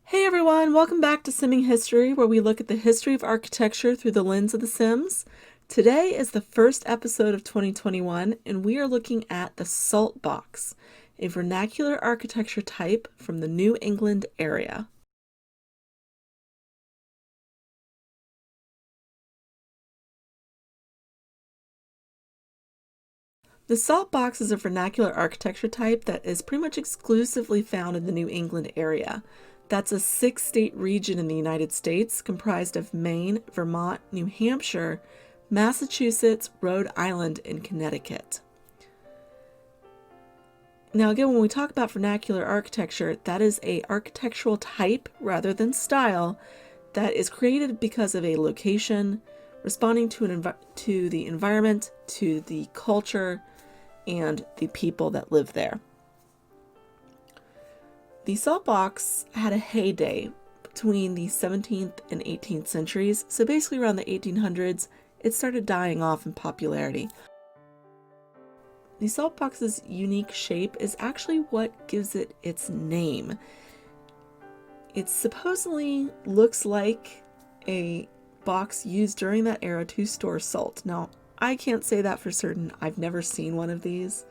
Hey everyone, welcome back to Simming History, where we look at the history of architecture through the lens of The Sims. Today is the first episode of 2021, and we are looking at the Saltbox, a vernacular architecture type from the New England area. The Saltbox is a vernacular architecture type that is pretty much exclusively found in the New England area. That's a 6-state region in the United States comprised of Maine, Vermont, New Hampshire, Massachusetts, Rhode Island, and Connecticut. Now again, when we talk about vernacular architecture, that is an architectural type rather than style that is created because of a location, responding to the environment, to the culture, and the people that live there. The Saltbox had a heyday between the 17th and 18th centuries, so basically around the 1800s, it started dying off in popularity. The Saltbox's unique shape is actually what gives it its name. It supposedly looks like a box used during that era to store salt. Now, I can't say that for certain. I've never seen one of these.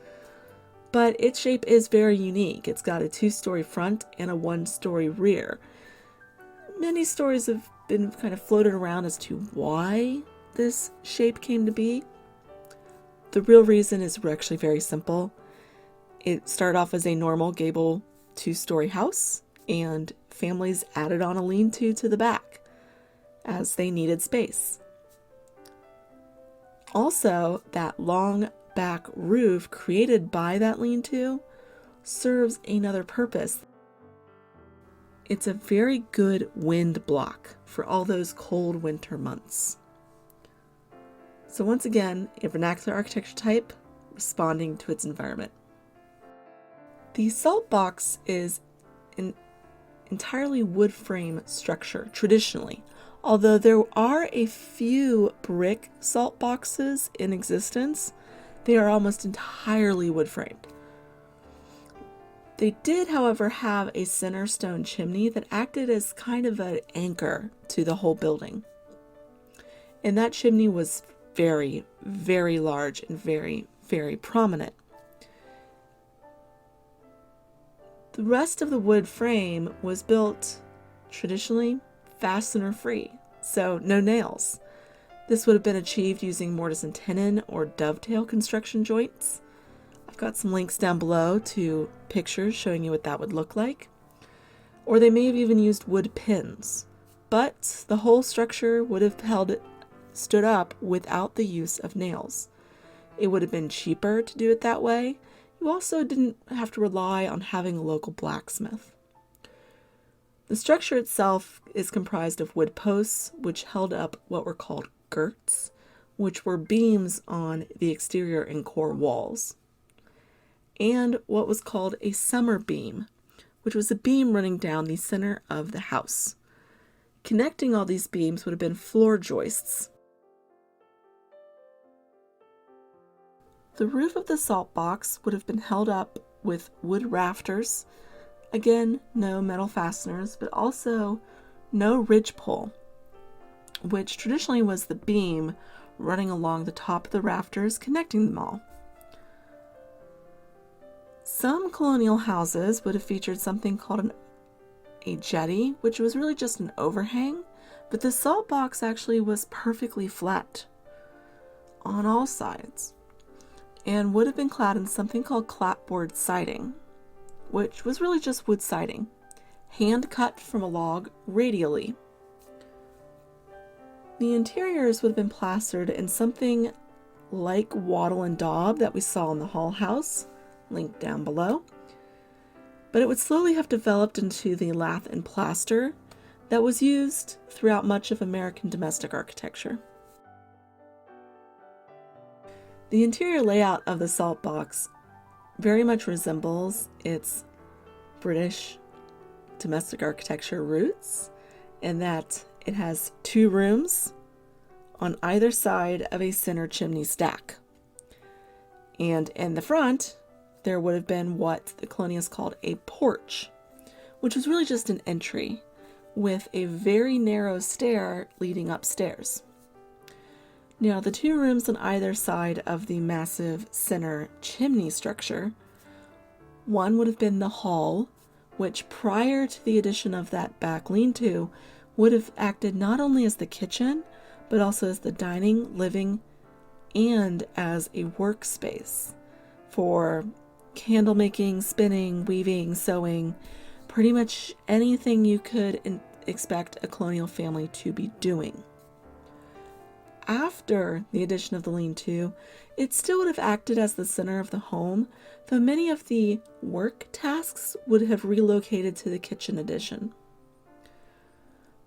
But its shape is very unique. It's got a 2-story front and a 1-story rear. Many stories have been kind of floated around as to why this shape came to be. The real reason is actually very simple. It started off as a normal gable 2-story house, and families added on a lean-to the back as they needed space. Also, that long back roof created by that lean-to serves another purpose. It's a very good wind block for all those cold winter months. So once again, a vernacular architecture type responding to its environment. The Saltbox is an entirely wood frame structure traditionally, although there are a few brick salt boxes in existence. They are almost entirely wood framed. They did, however, have a center stone chimney that acted as kind of an anchor to the whole building. And that chimney was very, very large and very, very prominent. The rest of the wood frame was built traditionally fastener free, so no nails. This would have been achieved using mortise and tenon or dovetail construction joints. I've got some links down below to pictures showing you what that would look like. Or they may have even used wood pins, but the whole structure would have stood up without the use of nails. It would have been cheaper to do it that way. You also didn't have to rely on having a local blacksmith. The structure itself is comprised of wood posts, which held up what were called girts, which were beams on the exterior and core walls, and what was called a summer beam, which was a beam running down the center of the house. Connecting all these beams would have been floor joists. The roof of the Saltbox would have been held up with wood rafters. Again, no metal fasteners, but also no ridgepole, which traditionally was the beam running along the top of the rafters connecting them all. Some colonial houses would have featured something called a jetty, which was really just an overhang, but the Saltbox actually was perfectly flat on all sides and would have been clad in something called clapboard siding, which was really just wood siding, hand cut from a log radially. The interiors would have been plastered in something like wattle and daub that we saw in the Hall House, linked down below, but it would slowly have developed into the lath and plaster that was used throughout much of American domestic architecture. The interior layout of the Saltbox very much resembles its British domestic architecture roots in that it has 2 rooms on either side of a center chimney stack. And in the front, there would have been what the colonials called a porch, which was really just an entry. with a very narrow stair leading upstairs. Now, the two rooms on either side of the massive center chimney structure, one would have been the hall, which prior to the addition of that back lean-to would have acted not only as the kitchen, but also as the dining, living, and as a workspace for candle making, spinning, weaving, sewing, pretty much anything you could expect a colonial family to be doing. After the addition of the lean-to, it still would have acted as the center of the home, though many of the work tasks would have relocated to the kitchen addition.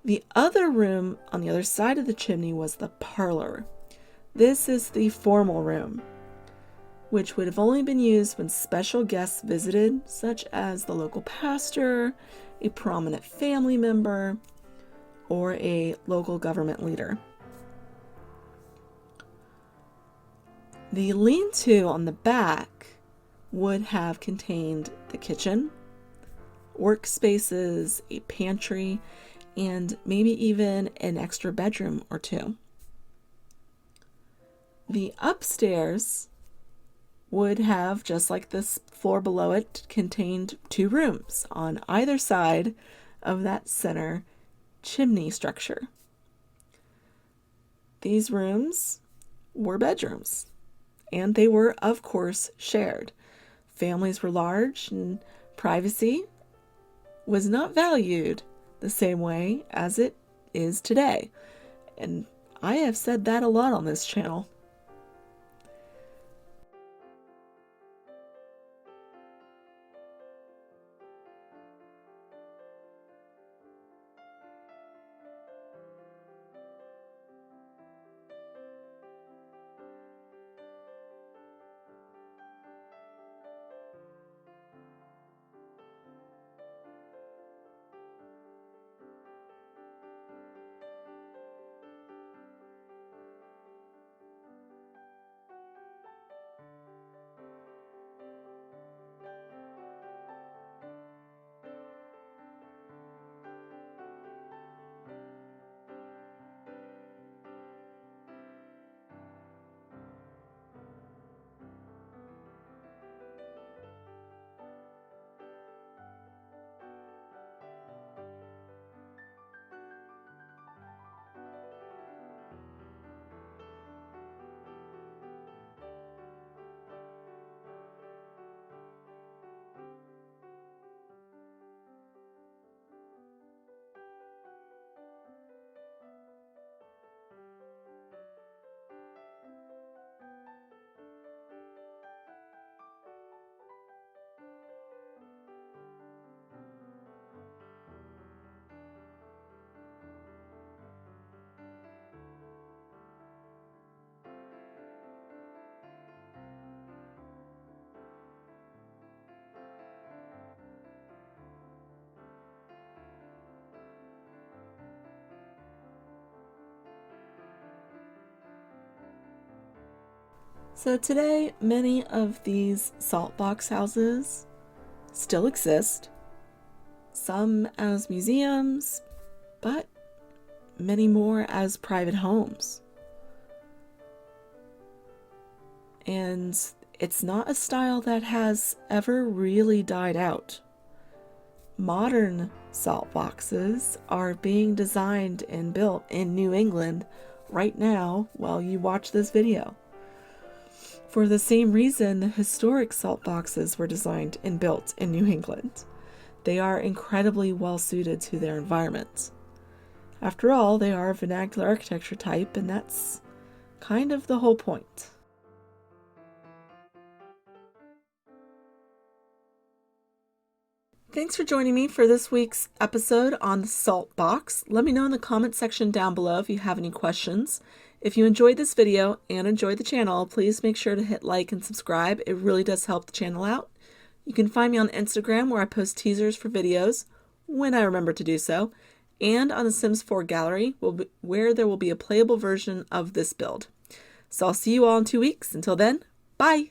The other room on the other side of the chimney was the parlor. This is the formal room, which would have only been used when special guests visited, such as the local pastor, a prominent family member, or a local government leader. The lean-to on the back would have contained the kitchen, workspaces, a pantry, and maybe even an extra bedroom or two. The upstairs would have, just like this floor below it, contained two rooms on either side of that center chimney structure. These rooms were bedrooms, and they were, of course, shared. Families were large, and privacy was not valued the same way as it is today. And I have said that a lot on this channel. So today, many of these saltbox houses still exist, some as museums, but many more as private homes. And it's not a style that has ever really died out. Modern salt boxes are being designed and built in New England right now while you watch this video. For the same reason the historic salt boxes were designed and built in New England. They are incredibly well suited to their environment. After all, they are a vernacular architecture type, and that's kind of the whole point. Thanks for joining me for this week's episode on the salt box. Let me know in the comment section down below if you have any questions. If you enjoyed this video and enjoyed the channel, please make sure to hit like and subscribe. It really does help the channel out. You can find me on Instagram where I post teasers for videos when I remember to do so, and on the Sims 4 gallery where there will be a playable version of this build. So I'll see you all in 2 weeks. Until then, bye!